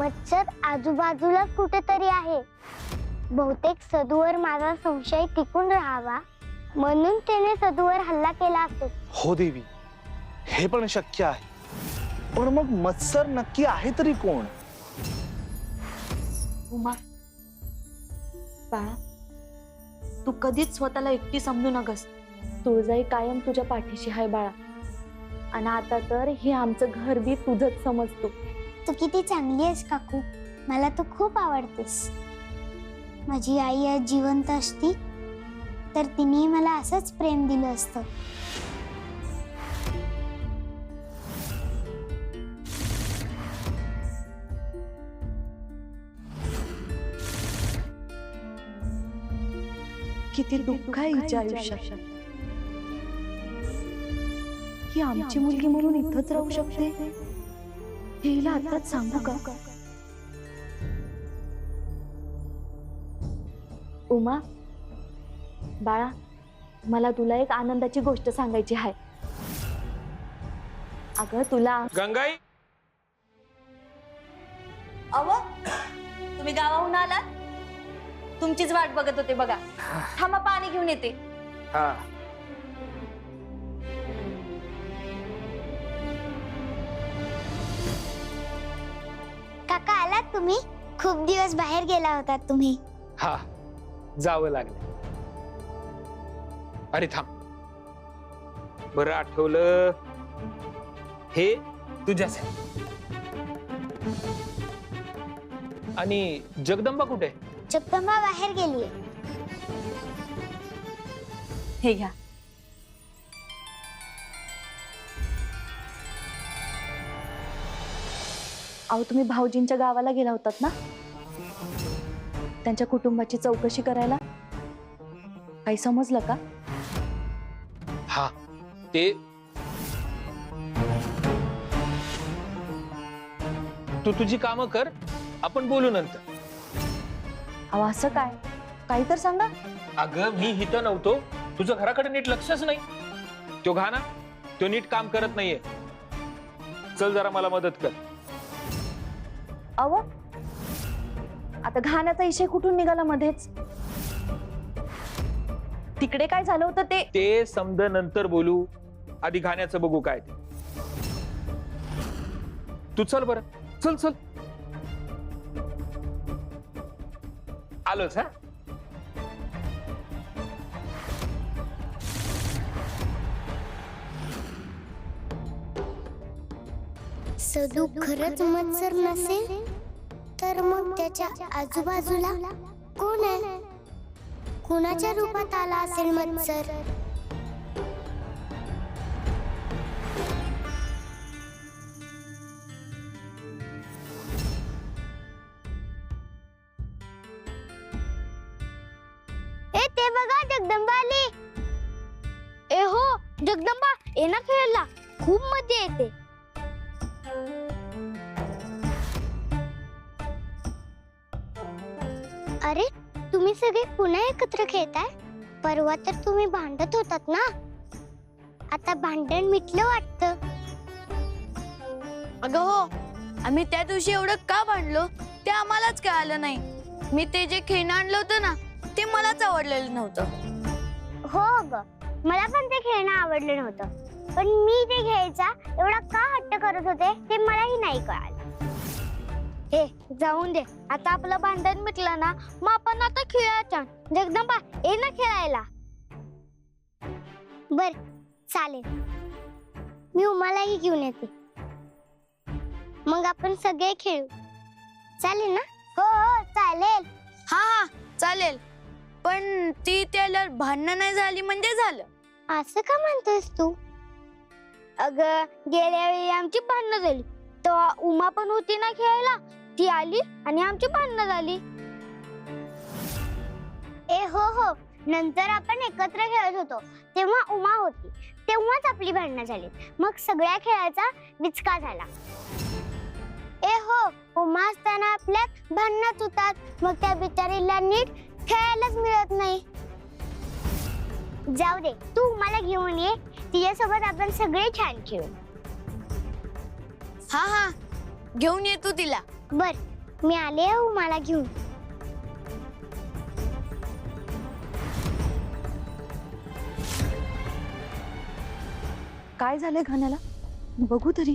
मच्छर आजूबाजूला कुठेतरी आहे. बहुतेक सदूवर माझा संशय टिकून राहावा म्हणून त्याने सदूवर हल्ला केला असेल. हो देवी, हे पण शक्य आहे. पण मग मत्सर नक्की आहे तरी कोण? उमा, बाळा, तू कधीच स्वतःला एकटी समजू नकस. तुळजाई कायम तुझ्या पाठीशी आहे बाळा. आणि आता तर हे आमचं घर बी तुझंच समजतो. तू किती चांगली आहेस काकू, मला तू खूप आवडतेस. माझी आई आज जिवंत असती तर तिने मला असंच प्रेम दिलं असतं. किती दुःख आहे हिच्या आयुष्यात. ही आमची मुलगी म्हणून इथंच राहू शकते हे हिला आताच सांगू का? उमा, बाळा, मला तुला एक आनंदाची गोष्ट सांगायची आहे. अगं तुला गंगाई, अव तुम्ही गावाहून आलात? तुमचीच वाट बघत होते बघा. थांबा, पाणी घेऊन येते. हा काका आलात तुम्ही? खूप दिवस बाहेर गेला होतात तुम्ही. हा, जावं लागलं. अरे थांब, बरं आठवलं, हे तुझ्यासाठी. आणि जगदंबा कुठे? जगदंबा बाहेर गेलीये. हे घ्या. अहो, तुम्ही भाऊजींच्या गावाला गेला होतात ना, त्यांच्या कुटुंबाची चौकशी करायला? काही समजलं का? हा, ते तू तुझी कामं कर, आपण बोलू नंतर. अहो, असं काय? काही तर सांगा. अगं, मी इथं नव्हतो, तुझं घराकडे नीट लक्षच नाही. तो घाना, तो नीट काम करत नाहीये. चल जरा मला मदत कर. अव, आता घाण्याचा विषय कुठून निघाला मध्येच? तिकडे काय झालं होतं ते समज नंतर बोलू, आधी घाण्याचं बघू काय ते. तू चल बरं, चल चल. आलोच. हा, सदू खरंच मत्सर नसेल तर मग त्याच्या आजूबाजूला कोण आहे? कुणाच्या रूपात आला असेल मत्सर? ए ते बघा, जगदंबा आली. ए हो जगदंबा, ये ना खेळायला, खूप मजा येते. अरे, तुम्ही सगळे पुन्हा एकत्र खेळताय? परवा तर तुम्ही भांडत होतात ना, आता भांडण मिटलं वाटतं. अगं हो, आम्ही त्या दिवशी एवढं का भांडलो ते आम्हालाच कळालं नाही. मी ते जे खेळणं आणलं होतं ना, ते मलाच आवडलेलं नव्हतं. हो ग, मला पण ते खेळणं आवडलं नव्हतं, पण मी ते घ्यायचा एवढा का हट्ट करत होते ते मलाही नाही कळालं. हे जाऊन दे, आता आपलं भांडण मिटलं ना, मग आपण आता खेळायचं. जगदंबा, ये ना खेळायला. बर चालेल, मी उमालाही घेऊन येते, मग आपण सगळे खेळू. चालेल ना? हो हो चालेल. हा हा चालेल, पण ती त्याला भांडणं नाही झाली म्हणजे झालं. असं का म्हणतोस तू? अगं, गेल्या वेळी आमची भांडणं झाली तेव्हा उमा पण होती ना खेळायला, ती आली आणि आमची भांडणं झाली. ए हो हो, नंतर आपण एकत्र खेळत होतो तेव्हा उमा होती, तेव्हाच आपली भांडणं झाली, मग सगळ्या खेळाचा विचका झाला. ए हो, उमा असताना आपल्यात भांडणच होतात, मग त्या बिचारीला नीट खेळायलाच मिळत नाही. जाऊ दे, तू मला घेऊन ये, तिच्यासोबत आपण सगळे छान खेळू. हा हा, घेऊन येतो तिला. बर मी आले आहे उमाला घेऊन. काय झालंय घाण्याला? बघू तरी.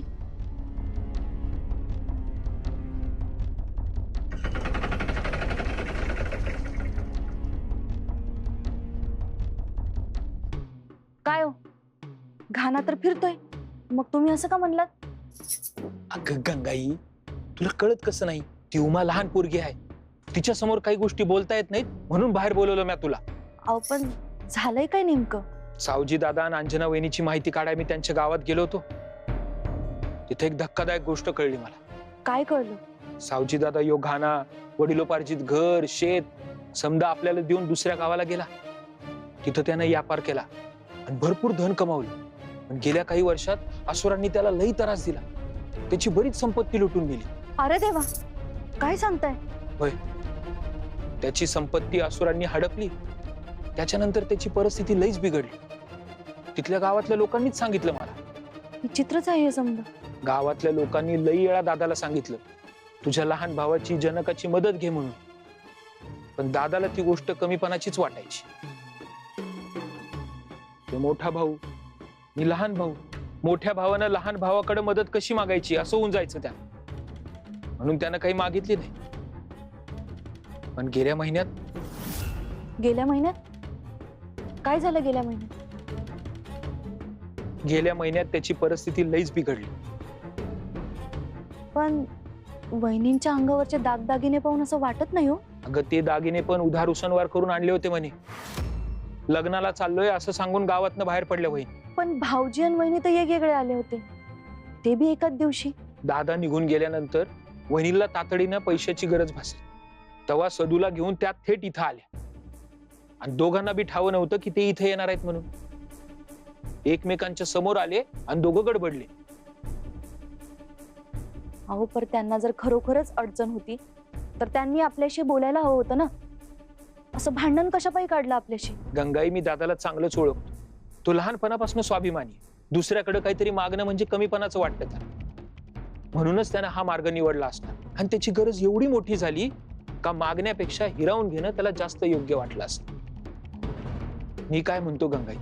काय हो, घाना तर फिरतोय, मग तुम्ही असं का म्हणलात? अगं गंगाई, तुला कळत कसं नाही? ती उमा लहान पोरगी आहे, तिच्या समोर काही गोष्टी बोलता येत नाहीत म्हणून बाहेर बोलवलं मी तुला. अहो पण झालंय काय नेमकं? सावजी दादा आणि अंजना वहिनीची माहिती काढाय मी त्यांच्या गावात गेलो होतो. तिथे एक धक्कादायक गोष्ट कळली मला. काय कळलं? सावजी दादा यो घाना वडिलोपार्जित घर शेत समजा आपल्याला देऊन दुसऱ्या गावाला गेला. तिथं त्यानं व्यापार केला आणि भरपूर धन कमावलं. पण गेल्या काही वर्षात असुरांनी त्याला लई त्रास दिला. त्याची बरीच संपत्ती लुटून गेली. अरे देवा, काय सांगताय? होय, त्याची संपत्ती असुरांनी हडपली. त्याच्यानंतर त्याची परिस्थिती लईच बिघडली. तिथल्या गावातल्या लोकांनीच सांगितलं मला. विचित्रच आहे हे समजा. गावातल्या लोकांनी लई वेळा दादाला सांगितलं तुझ्या लहान भावाची जनकाची मदत घे म्हणून. पण दादाला ती गोष्ट कमीपणाचीच वाटायची. तो मोठा भाऊ मी लहान भाऊ, मोठ्या भावानं लहान भावाकडे मदत कशी मागायची असं होऊन जायचं त्या. म्हणून त्यानं काही मागितली नाही. पण गेल्या महिन्यात काय झालं? गेल्या महिन्यात त्याची परिस्थिती लईच बिघडली. पण वहिनींच्या अंगावरचे दागदागिने पाहून असं वाटत नाही हो. अगं ते दागिने पण उधार उसनवार करून आणले होते म्हणे. लग्नाला चाललोय असं सांगून गावातनं बाहेर पडल्या वहिनी. पण भाऊजी आणि वहिनी तर वेगवेगळे आले होते, ते बी एकाच दिवशी. दादा निघून गेल्यानंतर वहिनीला तातडीनं पैशाची गरज भासली. तेव्हा सदूला घेऊन त्या थेट इथं आल्या. आणि दोघांना बी ठावं नव्हतं की ते इथे येणार आहेत म्हणून. एकमेकांच्या समोर आले आणि दोघं गडबडले. अहो पर त्यांना जर खरोखरच अडचण होती तर त्यांनी आपल्याशी बोलायला हवं होतं ना. असं भांडण कशापायी काढलं आपल्याशी? गंगाई, मी दादाला चांगलंच ओळखतो. तो लहानपणापासून स्वाभिमानी आहे. दुसऱ्याकडे काहीतरी मागणं म्हणजे कमीपणाचं वाटतं त्याला. म्हणूनच त्यानं हा मार्ग निवडला असणार. आणि त्याची गरज एवढी मोठी झाली का मागण्यापेक्षा हिरावून घेणं त्याला जास्त योग्य वाटलं असतं. मी काय म्हणतो गंगाई,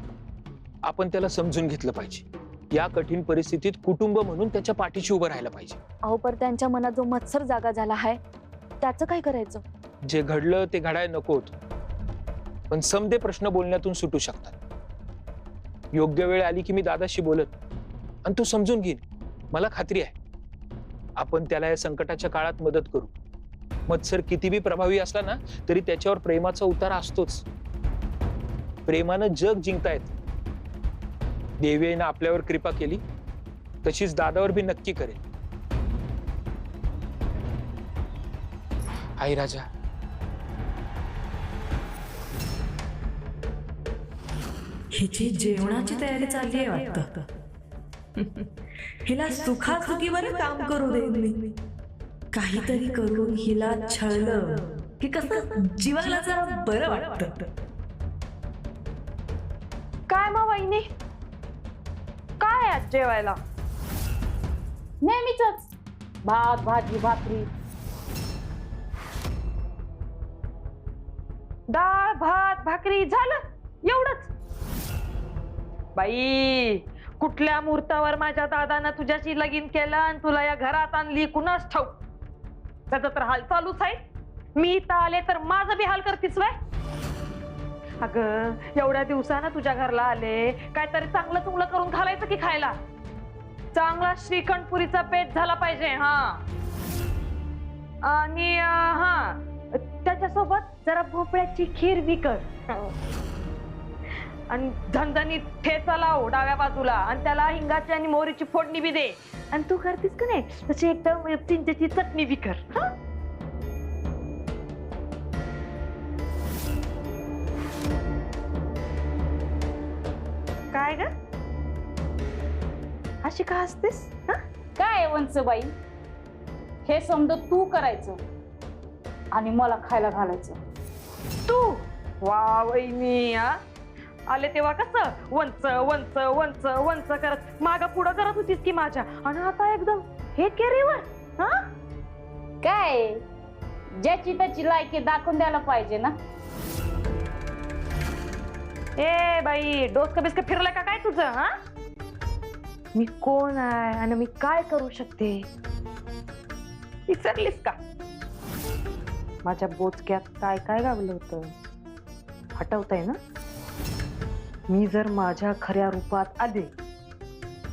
आपण त्याला समजून घेतलं पाहिजे. या कठीण परिस्थितीत कुटुंब म्हणून त्याच्या पाठीशी उभं राहायला पाहिजे. अहो पर त्यांच्या मनात जो मत्सर जागा झाला आहे त्याचं काय करायचं? जे घडलं ते घडायला नको होतं. पण समदे प्रश्न बोलण्यातून सुटू शकतात. योग्य वेळ आली की मी दादाशी बोलत आणि तू समजून घेईन. मला खात्री आहे आपण त्याला या संकटाच्या काळात मदत करू. मत्सर किती बी प्रभावी असला ना तरी त्याच्यावर प्रेमाचा उतारा असतोच. प्रेमानं जग जिंकता येतं. देवीनं आपल्यावर कृपा केली तशीच दादावर बी नक्की करेल. आई राजा, हिची जेवणाची तयारी चालली आहे वाटतं. हिला सुखासुखीवर काम करू दे मी. काहीतरी करून हिला छळलं की कसं जीवाला जरा बरं वाटतं. काय मग वहिनी, काय आज जेवायला? नेहमीच भात भाजी भाकरी, डाळ भात भाकरी, झालं एवढंच. बाई, कुठल्या मुहूर्तावर माझ्या दादानं तुझ्याशी लगीन केलं आणि तुला या घरात आणली कुणास ठाऊक. त्याचा तर हाल चालूच आहे. मी इथं आले तर माझं बी हाल करतीस वय? अगं, एवढ्या दिवसानं तुझ्या घरला आले, काहीतरी चांगलं चुंगलं करून घालायचं की खायला. चांगला श्रीखंडपुरीचा पेट झाला पाहिजे. हा, आणि हा त्याच्यासोबत जरा भोपळ्याची खीर बी कर. आणि झणझणीत ठेचा लाव डाव्या बाजूला आणि त्याला हिंगाची आणि मोहरीची फोडणी बी दे. आणि तू करतीस का नाही तशी एकदम चिंचेची चटणी बी कर. काय ग, अशी का हसतेस? काय वंसबाई, हे समजा तू करायचं आणि मला खायला घालायचं. तू वा वहिनी, आले तेव्हा कसं वंच वंच वंच वंच करत माग पुढं करत होतीस की माझ्या, आणि आता एकदम हे केरीवर. काय ज्याची त्याची लायकी दाखवून द्यायला पाहिजे ना. ए बाई, डोसकं बिस्क फिरलं का काय तुझं? हा, मी कोण आहे आणि मी काय करू शकते विसरलीस का? माझ्या बोचक्यात काय काय गावलं होतं हटवतंय ना? मी जर माझ्या खऱ्या रूपात आले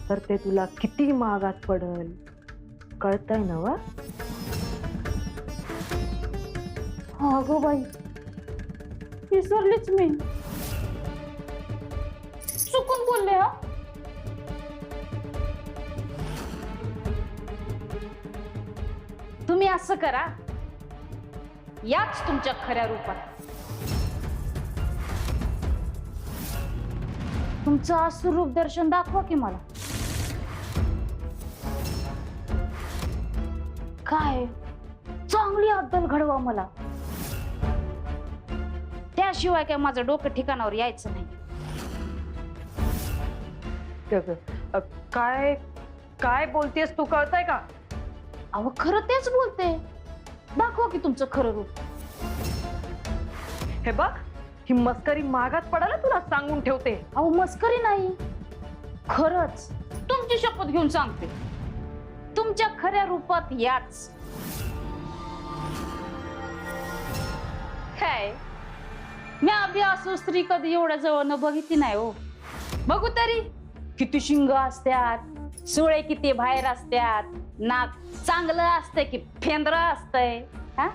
तर ते तुला किती महागात पडल कळतंय ना? वा अगो बाई, विसरलीच मी. चुकून बोलले. हा, तुम्ही असं करा, याच तुमच्या खऱ्या रूपात. तुमचं असं रूप दर्शन दाखवा की मला. काय चांगली अद्दल घडवा मला, त्याशिवाय काय माझं डोकं ठिकाणावर यायचं नाही. काय काय बोलतेस तू, कळतंय का? अहो खरं तेच बोलते. दाखवा की तुमचं खरं रूप. हे बघ, ही मस्करी मागात पडायला तुला सांगून ठेवते. अहो मस्करी नाही, खरंच तुमची शपथ घेऊन सांगते, तुमच्या खऱ्या रूपात याच. काय मी अभि असो स्त्री कधी एवढ्या जवळनं बघितली नाही हो. बघू तरी किती शिंग असतात, सुळे किती बाहेर असतात, नाक चांगलं असतंय की फेंद्र असतंय. हा,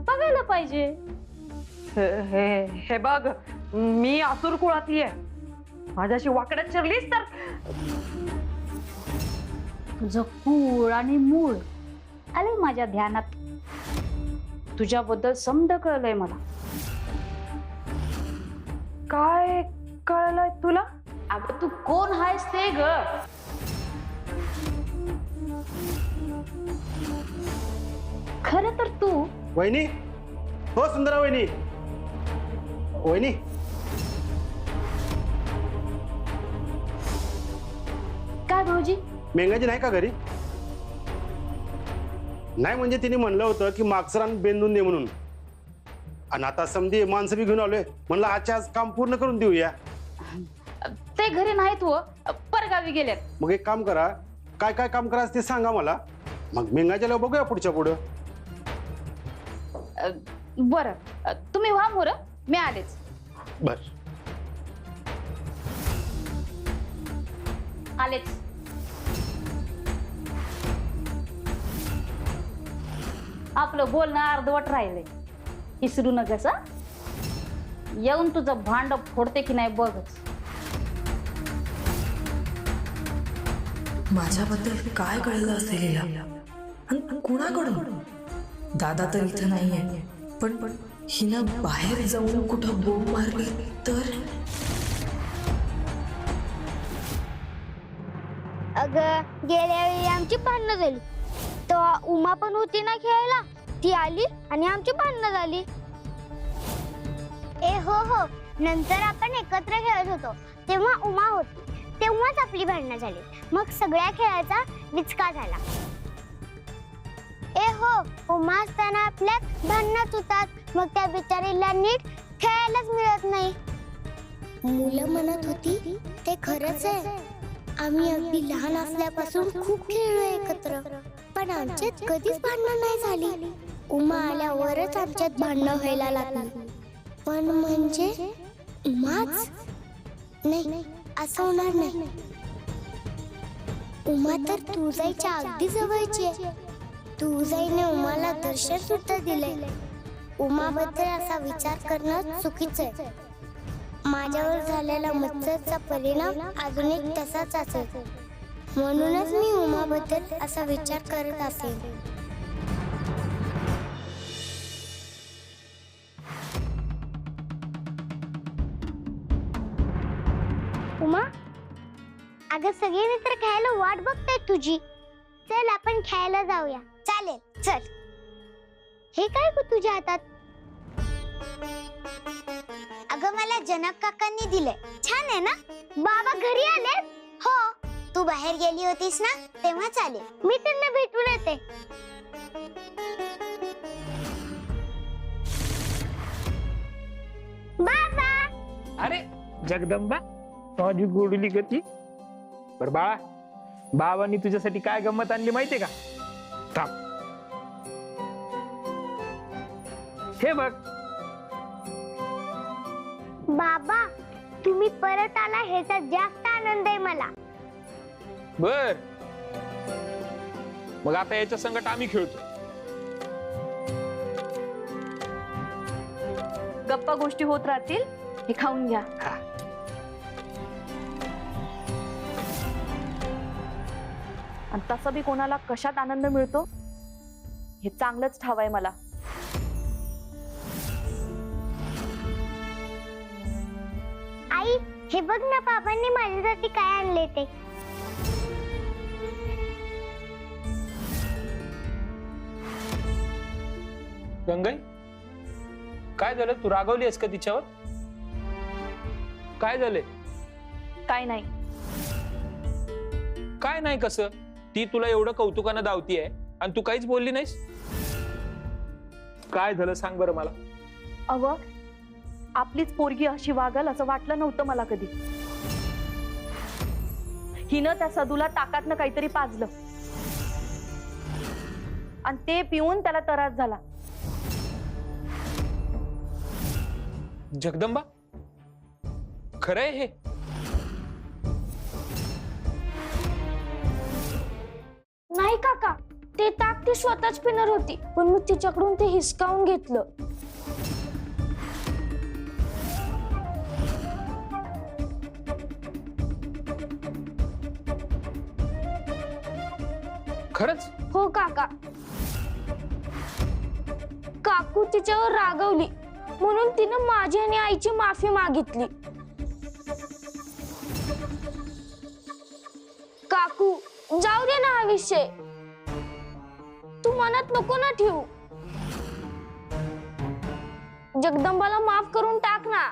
बघायला पाहिजे. हे बघ, मी आसुर कुळातली आहे. माझ्याशी वाकड्यात शिरलीस तर तुझं कुळ आणि मूळ आले माझ्या ध्यानात. तुझ्याबद्दल समज कळलंय मला. काय कळलंय तुला? अगं तू कोण आहेस ते ग. खरं तर तू वहिनी, हो सुंदरा वहिनी. वहिनी, काय भाऊजी? मेंगाजी नाही का घरी? नाही म्हणजे तिने म्हणलं होतं की मागसरान बेंदून दे म्हणून, आणि आता समधी माणसं बी घेऊन आलोय. म्हणलं आजच्या आज काम पूर्ण करून देऊया. ते घरी नाहीत हो, परगावी गेलेत. मग एक काम करा, काय काय काम करायचं ते सांगा मला, मग मेंगाजीला बघूया पुढच्या पुढं. बरं, तुम्ही व्हा मोर, मी आलेच. बर. आलेच. आपलं बोलणं अर्धवट राहिलंय, विसरू नकस. येऊन तुझं भांड फोडते की नाही बघच. माझ्याबद्दल काय कळलं असेल हिला, आणि कुणाकडून? दादा तर इथं नाहीये, पण हिनं बाहेर जाऊन कुठं बोंब मारली तर? अगं गेल्या वेळी आमची भांडणं झाली, तेव्हा उमा पण होती ना खेळायला. ती आली आणि आमची भांडणं झाली. ए हो, नंतर आपण एकत्र खेळत होतो तेव्हा उमा होती, तेव्हाच आपली भांडणं झाली. मग सगळ्या खेळाचा विचका झाला. ए हो, उमा असताना आपल्यात भांडणात होतात, मग त्या बिचारीला नीट खेळायलाच मिळत नाही. मुलं म्हणत होती ते खरंच आहे. आम्ही अगदी लहान असल्यापासून खूप खेळलो एकत्र, पण आमच्यात कधीच भांडणं नाही झाली. उमा आल्यावरच आमच्यात भांडणं व्हायला लागली. पण म्हणजे उमाच नाही, असं होणार नाही. उमा तर तुळजाईच्या अगदी जवळची आहे. तुळजाईने उमाला दर्शन सुद्धा दिले. उमाबद्दल असा विचार करणं चुकीचं आहे. माझ्यावर झालेला मत्सरचा परिणाम अजूनही तसाच असेल, म्हणूनच मी उमाबद्दल असा विचार करत असेल. उमा, अगं सगळे मित्र खेळायला वाट बघतायत तुझी. चल आपण खेळायला जाऊया. चालेल, चल. हे काय गं तुझ्या हातात? अगं मला जनक काकांनी दिलंय. छान आहे ना? बाबा घरी आले? हो. तू बाहेर गेली होतीस ना, तेव्हाच आले. मी त्यांना भेटून येते. बाबा अरे जगदंबा, माझी गोडली गती. बर बाळा, बाबांनी तुझ्यासाठी काय गंमत आणली माहितीये का? थांब, हे बघ. बाबा तुम्ही परत आला ह्याचा जास्त आनंद आहे मला. बर, मग आता याच्या संकट आम्ही खेळतो. गप्पा गोष्टी होत राहतील, हे खाऊन घ्या. आणि तसं बी कोणाला कशात आनंद मिळतो हे चांगलंच ठाव आहे मला. आई हे बघ ना, बाबांनी माझ्यासाठी काय आणले ते. गंगाई, काय झालं? तू रागवली आहेस का तिच्यावर? काय झालंय? काय नाही. काय नाही कसं? ती तुला एवढं कौतुकानं धावतीये आणि तू काहीच बोलली नाहीस. काय झालं सांग बरं मला. अव, आपलीच पोरगी अशी वागल असं वाटलं नव्हतं मला कधी. हिनं त्या सदूला ताकातनं काहीतरी पाजलं आणि ते पिऊन त्याला त्रास झाला. जगदंबा, खरंय हे? नाही काका, ते ताक ती स्वतःच पिणार होती, पण मी तिच्याकडून ते हिसकावून घेतलं. खरंच? हो काका, काकू तिच्यावर रागवली म्हणून तिनं माझी आणि आईची माफी मागितली. काकू जाऊ दे ना हा विषय, तू मनात नको ना ठेवू. जगदंबाला माफ करून टाक ना.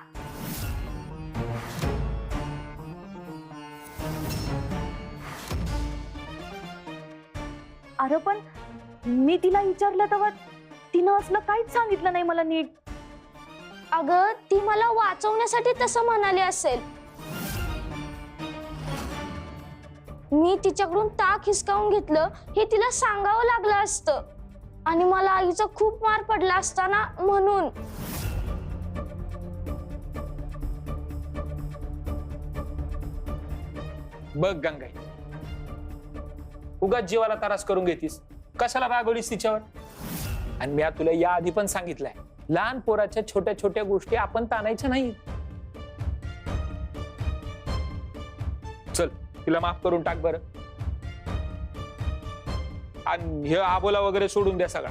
अरे पण मी तिला विचारलं तेव्हा तिनं असलं काहीच सांगितलं नाही मला नीट. अगं ती मला वाचवण्यासाठी तसं म्हणाली असेल. मी तिच्याकडून ताक हिसकावून घेतलं हे तिला सांगावं लागलं असतं आणि मला आईचा खूप मार पडला असता ना, म्हणून. बघ गंगाई, उगाच जीवाला त्रास करून घेतीस. कशाला रागवलीस तिच्यावर? आणि मी तुला या आधी पण सांगितलंय, लहान पोराच्या छोट्या छोट्या गोष्टी आपण ताणायच्या नाही. चल तिला माफ करून टाक बरं, आणि हे आबोला वगैरे सोडून द्या सगळा.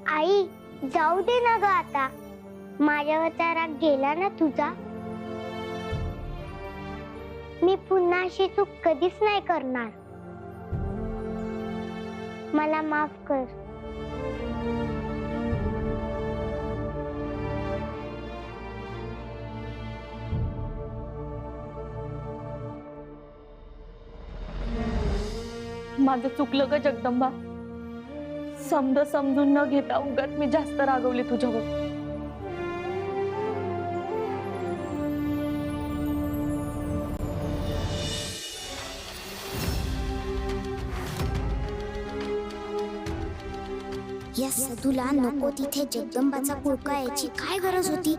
आई जाऊ दे ना ग आता, माझ्यावरचा राग गेला ना तुझा. मी पुन्हा अशी चूक कधीच नाही करणार. मला माफ कर. माझं चुकलं ग जगदंबा. समजून न घेता उगाच मी जास्त रागवले तुझ्यावर. या सदूला नको तिथे जगदंबाचा पुळका याची काय गरज होती?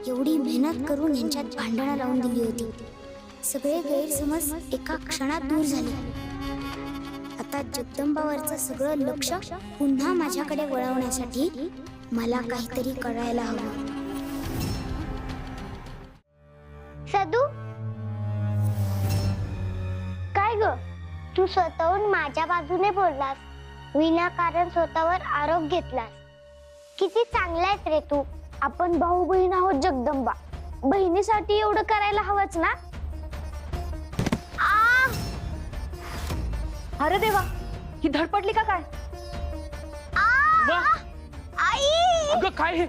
एवढी मेहनत करून यांच्यात भांडणं लावून दिली होती. सगळे गैरसमज एका क्षणात दूर झाले. आता जगदंबावरचं सगळं लक्ष पुन्हा माझ्याकडे वळवण्यासाठी मला काहीतरी करायला हवं. सदू, काय ग, तू स्वतःहून माझ्या बाजूने बोललास, विनाकारण स्वतःवर आरोप घेतलास. किती चांगला आहेस रे तू. आपण भाऊ बहीण आहोत जगदंबा, बहिणीसाठी एवढं करायला हवंच ना. आ! अरे देवा, ही धडपडली का काय? वा, आई अगं काय हे?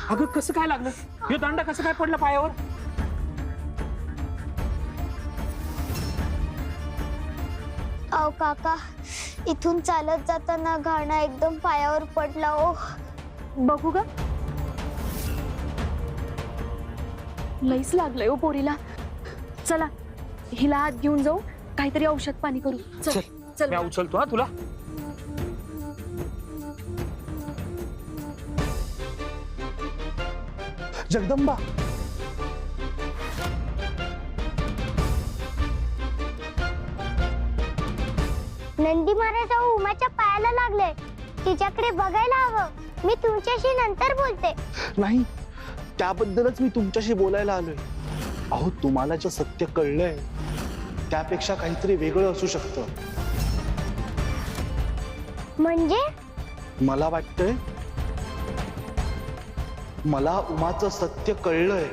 अगं कसं काय लागलं? हे दांडा कसं काय पडलं पायावर? अहो काका, इथून चालत जाताना घाणा एकदम पायावर पडला. ओ बघू ग. लईच लागलंय ओ पोरीला. चला हिला आत घेऊन जाऊ, काहीतरी औषध पाणी करू. चल चल. मी उचलतो हा तुला. जगदंबा, नंदी महाराज अहो उमाच्या पायाला लागले. तिच्याकडे बघायला हवं. मी तुमच्याशी नंतर बोलते. नाही, त्याबद्दलच मी तुमच्याशी बोलायला आलोय. अहो तुम्हाला जे सत्य कळलंय त्यापेक्षा काहीतरी वेगळं असू शकतं. म्हणजे मला वाटतंय मला उमाचं सत्य कळलंय.